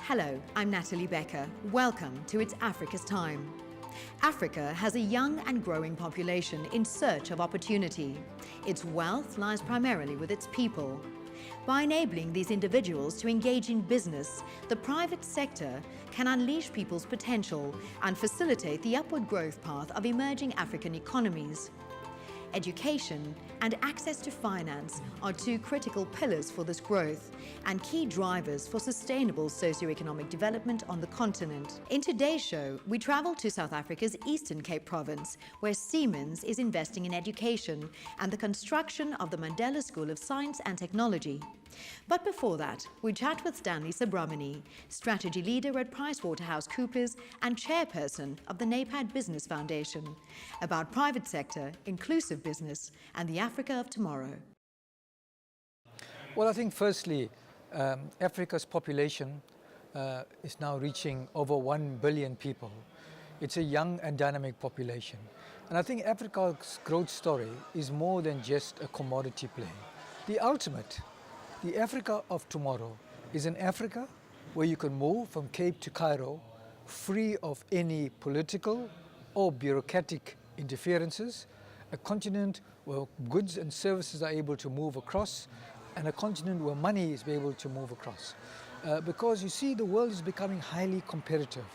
Hello, I'm Natalie Becker. Welcome to It's Africa's Time. Africa has a young and growing population in search of opportunity. Its wealth lies primarily with its people. By enabling these individuals to engage in business, the private sector can unleash people's potential and facilitate the upward growth path of emerging African economies. Education and access to finance are two critical pillars for this growth and key drivers for sustainable socio-economic development on the continent. In today's show, we travel to South Africa's Eastern Cape province, where Siemens is investing in education and the construction of the Mandela School of Science and Technology. But before that, we chat with Stanley Subramani, strategy leader at PricewaterhouseCoopers and chairperson of the NAPAD Business Foundation, about private sector, inclusive business, and the Africa of tomorrow. Well, I think firstly, Africa's population is now reaching over 1 billion people. It's a young and dynamic population. And I think Africa's growth story is more than just a commodity play. The Africa of tomorrow is an Africa where you can move from Cape to Cairo free of any political or bureaucratic interferences, a continent where goods and services are able to move across, and a continent where money is able to move across. Because you see, the world is becoming highly competitive.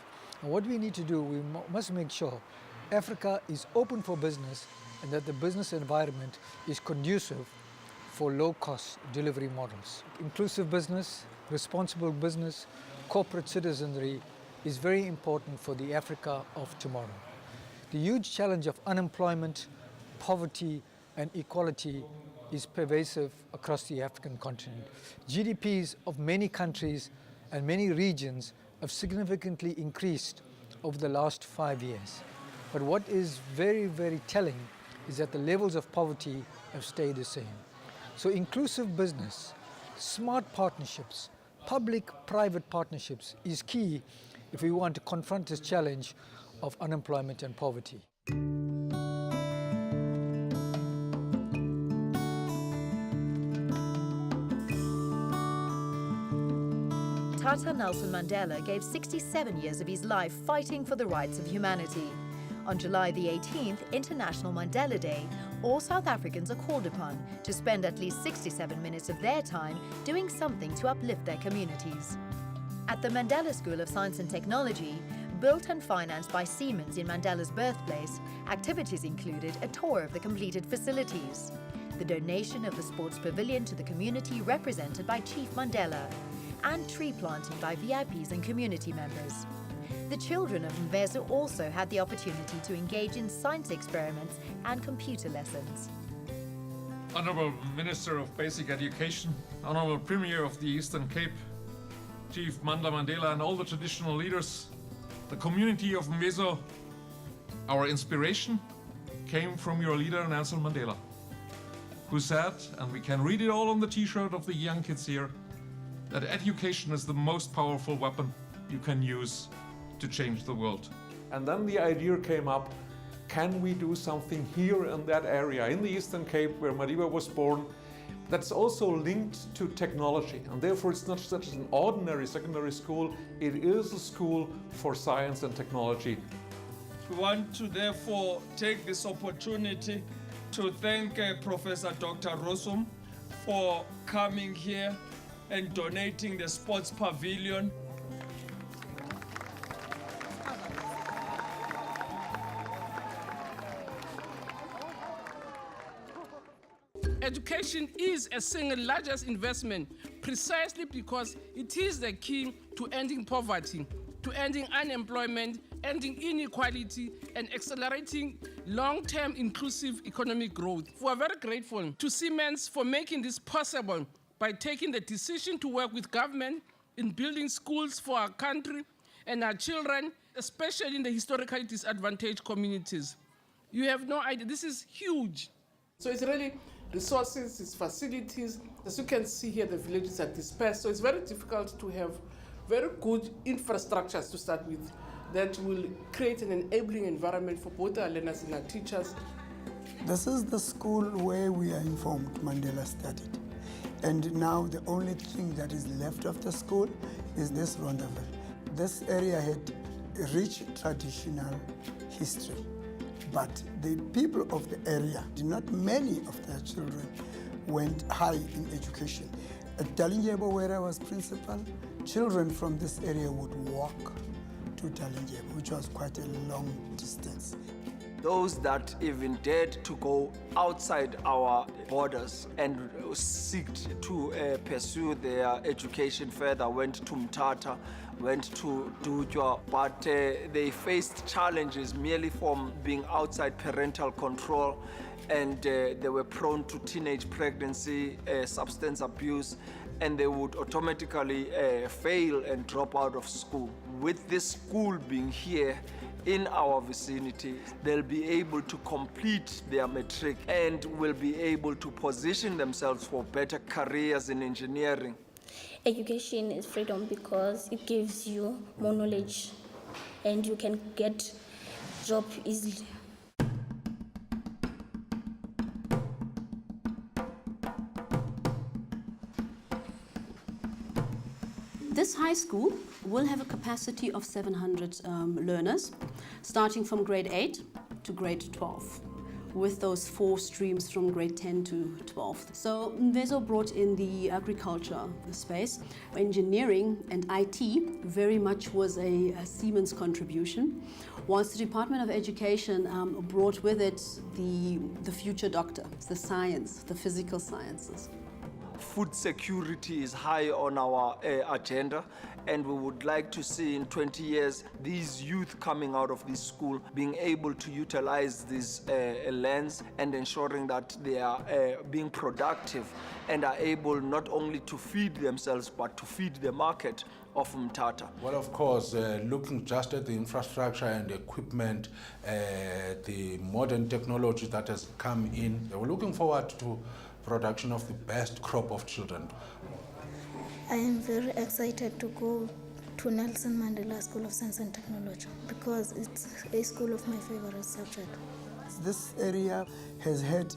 And what we need to do, we must make sure Africa is open for business and that the business environment is conducive for low-cost delivery models. Inclusive business, responsible business, corporate citizenry is very important for the Africa of tomorrow. The huge challenge of unemployment, poverty and equality is pervasive across the African continent. GDPs of many countries and many regions have significantly increased over the last 5 years. But what is very, very telling is that the levels of poverty have stayed the same. So inclusive business, smart partnerships, public-private partnerships is key if we want to confront this challenge of unemployment and poverty. Tata Nelson Mandela gave 67 years of his life fighting for the rights of humanity. On July the 18th, International Mandela Day, all South Africans are called upon to spend at least 67 minutes of their time doing something to uplift their communities. At the Mandela School of Science and Technology, built and financed by Siemens in Mandela's birthplace, activities included a tour of the completed facilities, the donation of the sports pavilion to the community represented by Chief Mandela, and tree planting by VIPs and community members. The children of Mvezo also had the opportunity to engage in science experiments and computer lessons. Honorable Minister of Basic Education, Honorable Premier of the Eastern Cape, Chief Mandla Mandela and all the traditional leaders, the community of Mvezo, our inspiration came from your leader Nelson Mandela, who said, and we can read it all on the t-shirt of the young kids here, that education is the most powerful weapon you can use to change the world. And then the idea came up, can we do something here in that area, in the Eastern Cape where Madiba was born, that's also linked to technology. And therefore it's not just an ordinary secondary school, it is a school for science and technology. We want to therefore take this opportunity to thank Professor Dr. Rosum for coming here and donating the sports pavilion. Education is a single largest investment precisely because it is the key to ending poverty, to ending unemployment, ending inequality, and accelerating long-term inclusive economic growth. We are very grateful to Siemens for making this possible by taking the decision to work with government in building schools for our country and our children, especially in the historically disadvantaged communities. You have no idea, this is huge. So it's really resources, it's facilities. As you can see here, the villages are dispersed, so it's very difficult to have very good infrastructures to start with that will create an enabling environment for both our learners and our teachers. This is the school where we are informed Mandela studied. And now the only thing that is left of the school is this Rondaville. This area had a rich traditional history, but the people of the area, not many of their children went high in education. At Dalindyebo, where I was principal, children from this area would walk to Dalindyebo, which was quite a long distance. Those that even dared to go outside our borders and seek to pursue their education further went to Mthatha, went to Dutwa, but they faced challenges merely from being outside parental control, and they were prone to teenage pregnancy, substance abuse, and they would automatically fail and drop out of school. With this school being here in our vicinity, they'll be able to complete their matric and will be able to position themselves for better careers in engineering. Education is freedom because it gives you more knowledge and you can get job easily. This high school will have a capacity of 700 learners, starting from grade 8 to grade 12, with those 4 streams from grade 10 to 12. So Mvezo brought in the agriculture space. Engineering and IT very much was a Siemens contribution, whilst the Department of Education brought with it the future doctor, the science, the physical sciences. Food security is high on our agenda, and we would like to see in 20 years these youth coming out of this school being able to utilize these lands and ensuring that they are being productive and are able not only to feed themselves but to feed the market of Mthatha. Well, of course, looking just at the infrastructure and equipment, the modern technology that has come in, we're looking forward to production of the best crop of children. I am very excited to go to Nelson Mandela School of Science and Technology because it's a school of my favorite subject. This area has had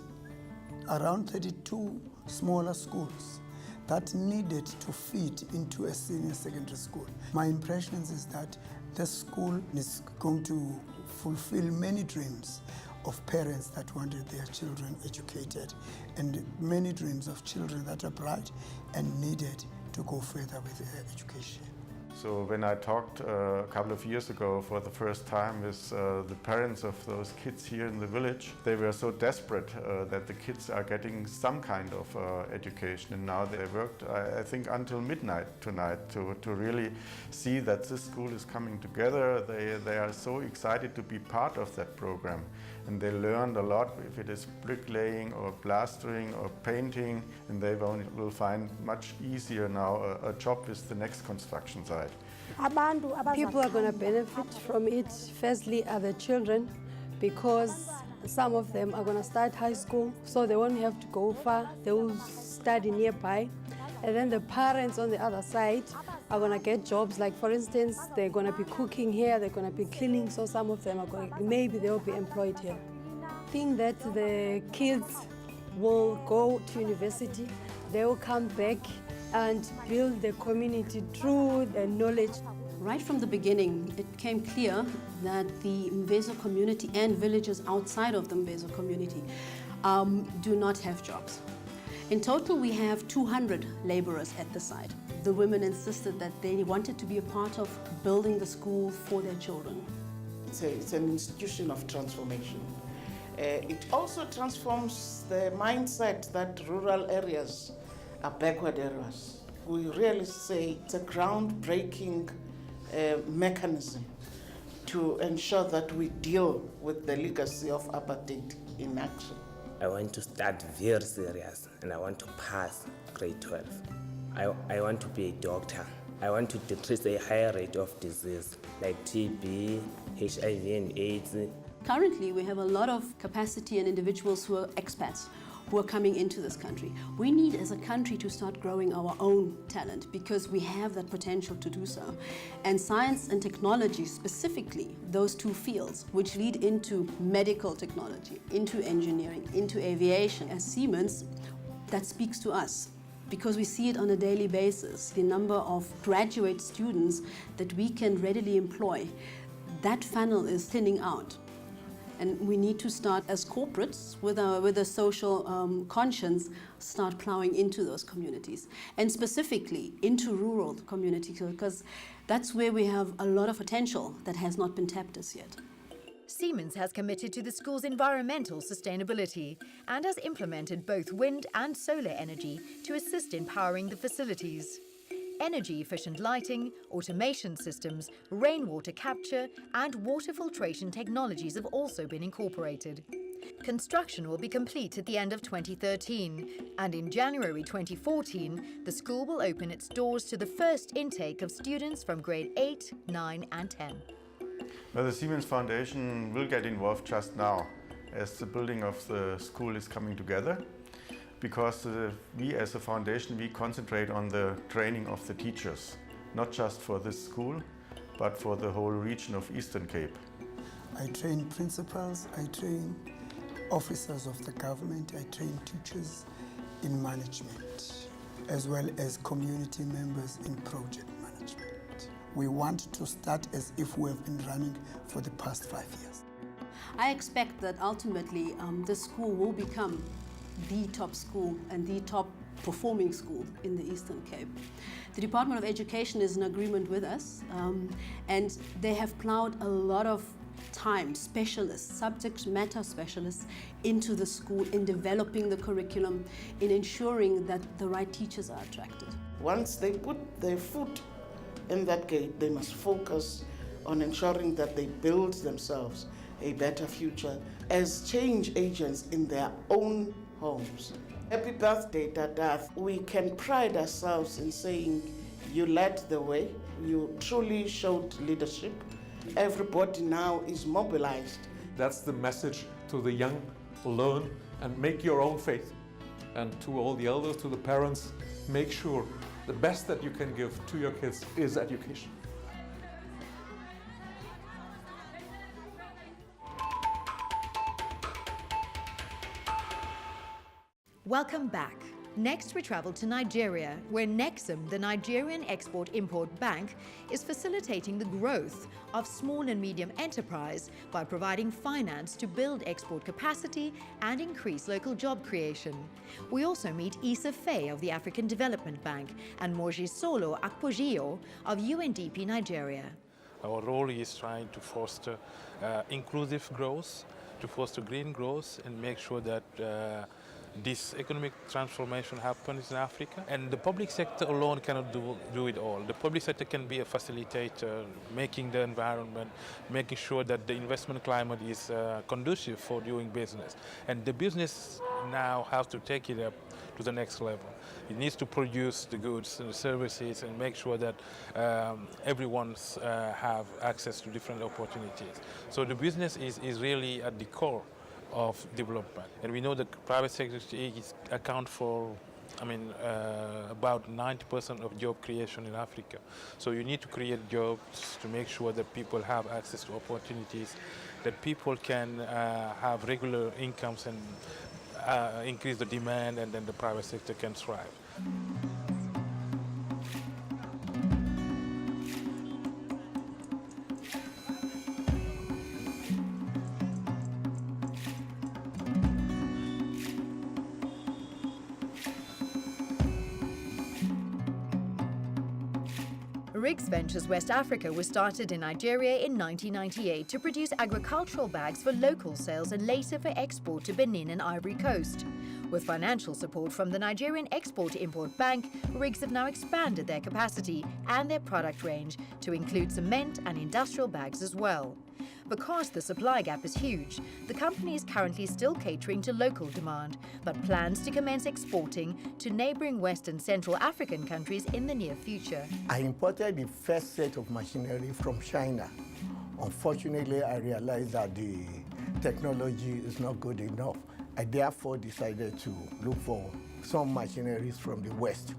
around 32 smaller schools that needed to feed into a senior secondary school. My impressions is that this school is going to fulfill many dreams of parents that wanted their children educated and many dreams of children that are bright and needed to go further with their education. So when I talked a couple of years ago for the first time with the parents of those kids here in the village, they were so desperate that the kids are getting some kind of education, and now they worked, I think, until midnight tonight to really see that this school is coming together. They are so excited to be part of that program, and they learned a lot, if it is bricklaying or plastering or painting, and they will find much easier now a job with the next construction site. People are going to benefit from it. Firstly are the children, because some of them are going to start high school, so they won't have to go far. They will study nearby. And then the parents on the other side are going to get jobs. Like, for instance, they're going to be cooking here, they're going to be cleaning, so some of them are going to, maybe they'll be employed here. I think that the kids will go to university, they will come back and build the community through the knowledge. Right from the beginning, it became clear that the Mvezo community and villages outside of the Mvezo community do not have jobs. In total, we have 200 laborers at the site. The women insisted that they wanted to be a part of building the school for their children. It's an institution of transformation. It also transforms the mindset that rural areas are backward areas. We really say it's a groundbreaking mechanism to ensure that we deal with the legacy of apartheid in action. I want to start very serious and I want to pass grade 12. I want to be a doctor. I want to decrease a higher rate of disease like TB, HIV and AIDS. Currently, we have a lot of capacity and individuals who are expats who are coming into this country. We need, as a country, to start growing our own talent because we have that potential to do so. And science and technology, specifically, those two fields, which lead into medical technology, into engineering, into aviation, as Siemens, that speaks to us. because we see it on a daily basis, the number of graduate students that we can readily employ, that funnel is thinning out. And we need to start as corporates with a social conscience, start plowing into those communities, and specifically into rural communities, because that's where we have a lot of potential that has not been tapped as yet. Siemens has committed to the school's environmental sustainability and has implemented both wind and solar energy to assist in powering the facilities. Energy-efficient lighting, automation systems, rainwater capture and water filtration technologies have also been incorporated. Construction will be complete at the end of 2013, and in January 2014, the school will open its doors to the first intake of students from grade 8, 9 and 10. Well, the Siemens Foundation will get involved just now as the building of the school is coming together, because we as a foundation, we concentrate on the training of the teachers, not just for this school, but for the whole region of Eastern Cape. I train principals, I train officers of the government, I train teachers in management, as well as community members in project management. We want to start as if we have been running for the past 5 years. I expect that ultimately this school will become the top school and the top performing school in the Eastern Cape. The Department of Education is in agreement with us, and they have plowed a lot of time, specialists, subject matter specialists, into the school in developing the curriculum, in ensuring that the right teachers are attracted. Once they put their foot in that gate, they must focus on ensuring that they build themselves a better future as change agents in their own homes. Happy birthday, Dadath. We can pride ourselves in saying you led the way, you truly showed leadership. Everybody now is mobilized. That's the message to the young: learn and make your own faith. And to all the elders, to the parents, make sure the best that you can give to your kids is education. Welcome back. Next, we travel to Nigeria, where Nexum, the Nigerian Export-Import Bank, is facilitating the growth of small and medium enterprise by providing finance to build export capacity and increase local job creation. We also meet Issa Faye of the African Development Bank and Mojisola Akpogio of UNDP Nigeria. Our role is trying to foster inclusive growth, to foster green growth, and make sure that this economic transformation happens in Africa. And the public sector alone cannot do it all. The public sector can be a facilitator, making the environment, making sure that the investment climate is conducive for doing business. And the business now has to take it up to the next level. It needs to produce the goods and the services and make sure that everyone have access to different opportunities. So the business is really at the core of development. And we know the private sector account for about 90% of job creation in Africa. So you need to create jobs to make sure that people have access to opportunities, that people can have regular incomes and increase the demand, and then the private sector can thrive. Riggs Ventures West Africa was started in Nigeria in 1998 to produce agricultural bags for local sales and later for export to Benin and Ivory Coast. With financial support from the Nigerian Export-Import Bank, Riggs have now expanded their capacity and their product range to include cement and industrial bags as well. Because the supply gap is huge, the company is currently still catering to local demand, but plans to commence exporting to neighboring West and Central African countries in the near future. I imported the first set of machinery from China. Unfortunately, I realized that the technology is not good enough. I therefore decided to look for some machineries from the West.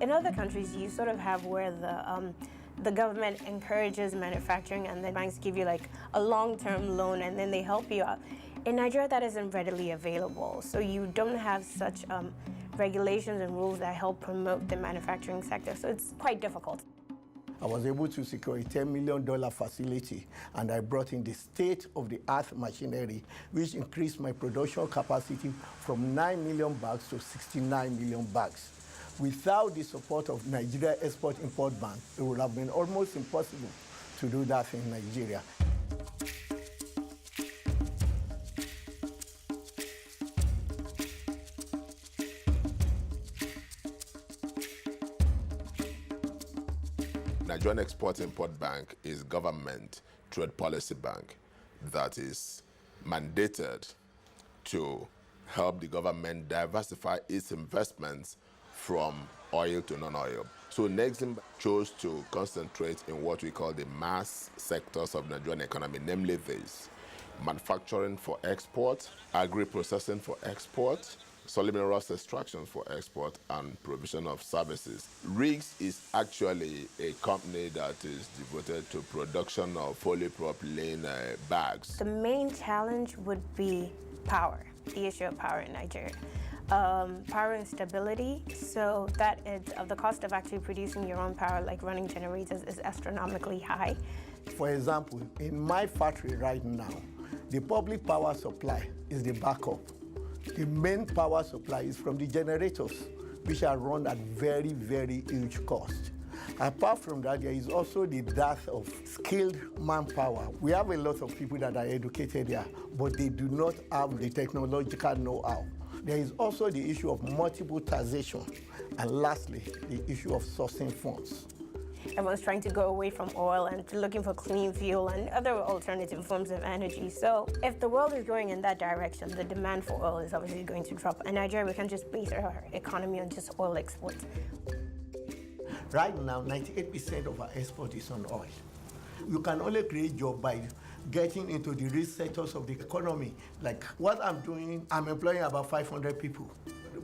In other countries, you sort of have where the government encourages manufacturing and then banks give you like a long-term loan and then they help you out. In Nigeria, that isn't readily available, so you don't have such regulations and rules that help promote the manufacturing sector. So it's quite difficult. I was able to secure a $10 million facility, and I brought in the state-of-the-art machinery, which increased my production capacity from 9 million bags to 69 million bags. Without the support of Nigeria Export-Import Bank, it would have been almost impossible to do that in Nigeria. Nigerian Export-Import Bank is government trade policy bank that is mandated to help the government diversify its investments from oil to non-oil. So Nexim chose to concentrate in what we call the mass sectors of Nigerian economy, namely these: manufacturing for export, agri-processing for export, solid minerals extraction for export, and provision of services. RIGS is actually a company that is devoted to production of polypropylene bags. The main challenge would be power, the issue of power in Nigeria. Power instability, so that is, the cost of actually producing your own power, like running generators, is astronomically high. For example, in my factory right now, the public power supply is the backup. The main power supply is from the generators, which are run at very, very huge cost. Apart from that, there is also the dearth of skilled manpower. We have a lot of people that are educated here, but they do not have the technological know-how. There is also the issue of multiple taxation, and lastly, the issue of sourcing funds. Everyone's trying to go away from oil and looking for clean fuel and other alternative forms of energy. So if the world is going in that direction, the demand for oil is obviously going to drop. In Nigeria, we can't just base our economy on just oil exports. Right now, 98% of our export is on oil. You can only create jobs by getting into the risk sectors of the economy. Like what I'm doing, I'm employing about 500 people.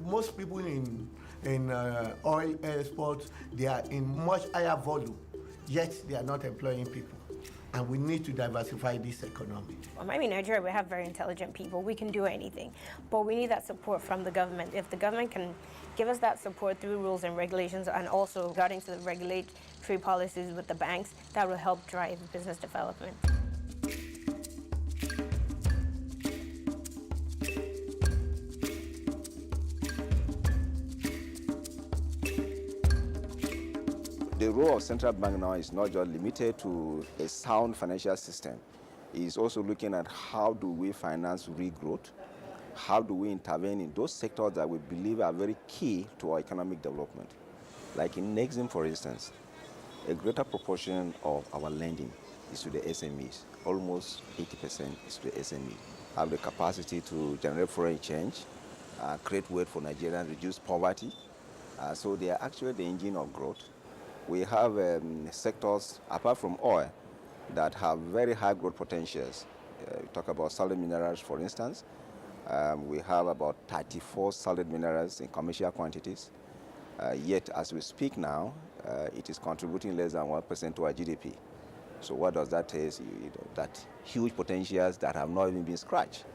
Most people in oil exports, they are in much higher volume, yet they are not employing people. And we need to diversify this economy. Well, maybe in Nigeria, we have very intelligent people. We can do anything, but we need that support from the government. If the government can give us that support through rules and regulations, and also regarding to the regulatory policies with the banks, that will help drive business development. The role of central bank now is not just limited to a sound financial system. It's also looking at how do we finance regrowth, how do we intervene in those sectors that we believe are very key to our economic development. Like in Nexim, for instance, a greater proportion of our lending is to the SMEs. Almost 80% is to the SMEs. Have the capacity to generate foreign exchange, create wealth for Nigeria, and reduce poverty. So they are actually the engine of growth. We have sectors, apart from oil, that have very high growth potentials. We talk about solid minerals, for instance. We have about 34 solid minerals in commercial quantities. Yet, as we speak now, it is contributing less than 1% to our GDP. So what does that tell us? That huge potentials that have not even been scratched.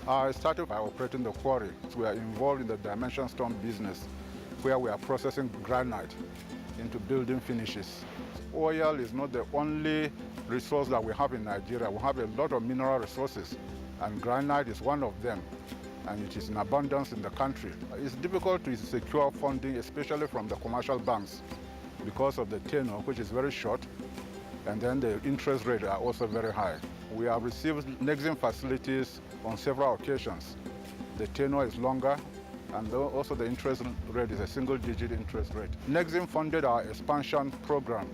I started by operating the quarry. We are involved in the dimension stone business, where we are processing granite into building finishes. Oil is not the only resource that we have in Nigeria. We have a lot of mineral resources, and granite is one of them, and it is in abundance in the country. It's difficult to secure funding, especially from the commercial banks, because of the tenure, which is very short, and then the interest rates are also very high. We have received Nexim facilities on several occasions. The tenure is longer, and also the interest rate is a single-digit interest rate. Nexim funded our expansion program,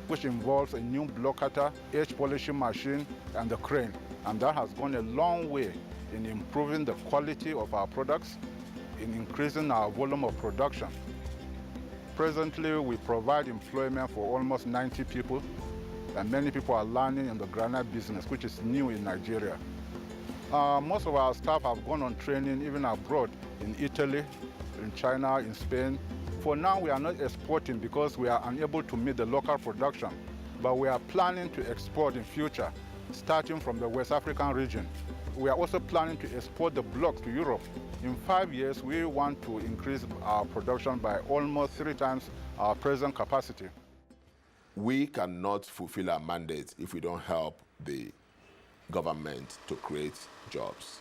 which involves a new block cutter, edge polishing machine, and the crane. And that has gone a long way in improving the quality of our products, in increasing our volume of production. Presently, we provide employment for almost 90 people, and many people are learning in the granite business, which is new in Nigeria. Most of our staff have gone on training even abroad, in Italy, in China, in Spain. For now, we are not exporting because we are unable to meet the local production, but we are planning to export in future starting from the West African region. We are also planning to export the blocks to Europe. In 5 years, we want to increase our production by almost 3 times our present capacity. We cannot fulfill our mandate if we don't help the government to create jobs.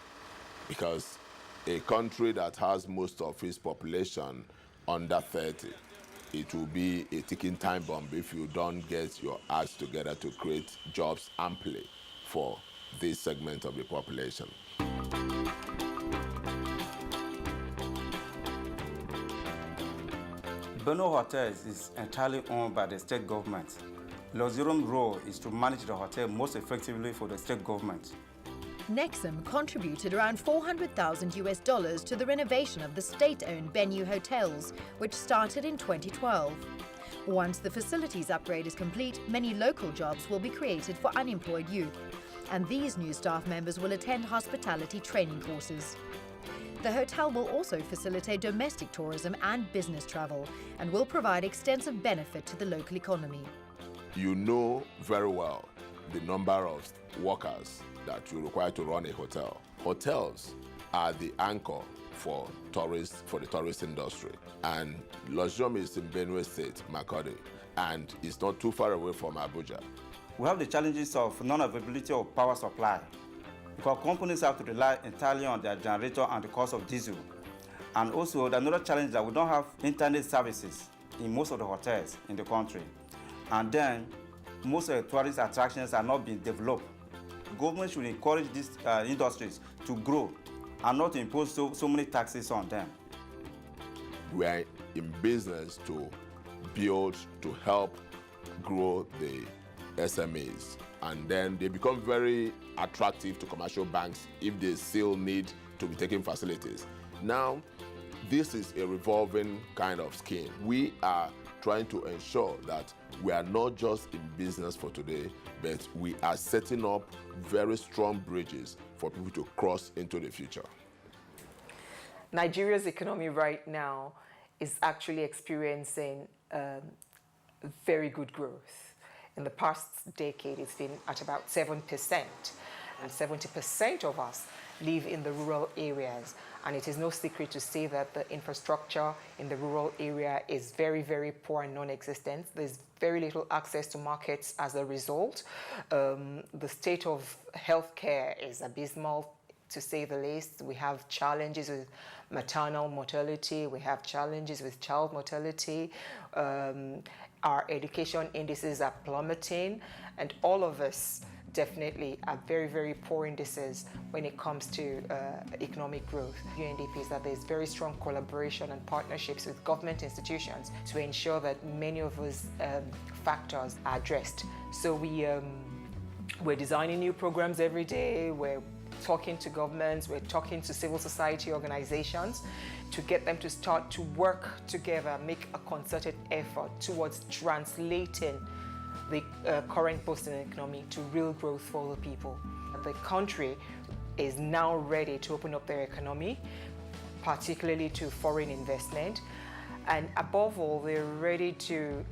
Because a country that has most of its population under 30, it will be a ticking time bomb if you don't get your acts together to create jobs amply for this segment of the population. Beno Hotels is entirely owned by the state government. Luxurium's role is to manage the hotel most effectively for the state government. Nexum contributed around $400,000 to the renovation of the state-owned Benue hotels, which started in 2012. Once the facilities upgrade is complete, many local jobs will be created for unemployed youth, and these new staff members will attend hospitality training courses. The hotel will also facilitate domestic tourism and business travel and will provide extensive benefit to the local economy. You know very well the number of workers that you require to run a hotel. Hotels are the anchor for tourists, for the tourist industry. And Luxurium is in Benue State, Makurdi, and it's not too far away from Abuja. We have the challenges of non-availability of power supply, because companies have to rely entirely on their generator and the cost of diesel. And also, another challenge is that we don't have internet services in most of the hotels in the country. And then, most of the tourist attractions are not being developed. Government should encourage these industries to grow and not impose so many taxes on them. We are in business to build, to help grow the SMEs, and then they become very attractive to commercial banks if they still need to be taking facilities. Now, this is a revolving kind of scheme. We are trying to ensure that we are not just in business for today, but we are setting up very strong bridges for people to cross into the future. Nigeria's economy right now is actually experiencing very good growth. In the past decade, it's been at about 7%, and 70% of us live in the rural areas. And it is no secret to say that the infrastructure in the rural area is very, very poor and non-existent. There's very little access to markets as a result. The state of healthcare is abysmal, to say the least. We have challenges with maternal mortality. We have challenges with child mortality. Our education indices are plummeting, and all of us definitely are very, very poor indices when it comes to economic growth. UNDP is that there's very strong collaboration and partnerships with government institutions to ensure that many of those factors are addressed. So we're designing new programs every day. We're talking to governments, we're talking to civil society organizations to get them to start to work together, make a concerted effort towards translating the current boosting economy to real growth for the people. The country is now ready to open up their economy, particularly to foreign investment. And above all, they're ready to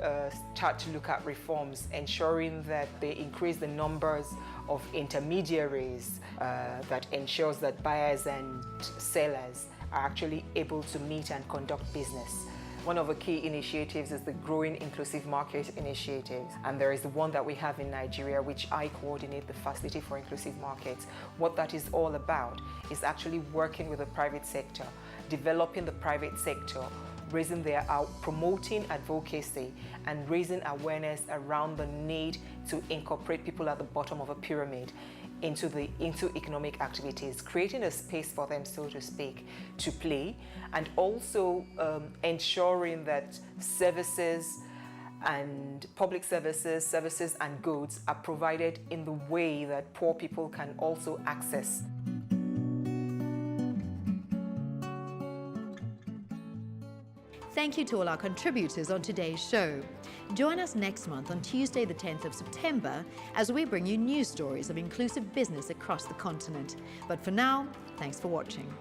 start to look at reforms, ensuring that they increase the numbers of intermediaries that ensures that buyers and sellers are actually able to meet and conduct business. One of the key initiatives is the Growing Inclusive Market Initiative. And there is the one that we have in Nigeria, which I coordinate, the Facility for Inclusive Markets. What that is all about is actually working with the private sector, developing the private sector, raising their promoting advocacy and raising awareness around the need to incorporate people at the bottom of a pyramid into economic activities, creating a space for them, so to speak, to play, and also ensuring that services and public services and goods are provided in the way that poor people can also access. Thank you to all our contributors on today's show. Join us next month on Tuesday, the 10th of September, as we bring you news stories of inclusive business across the continent. But for now, thanks for watching.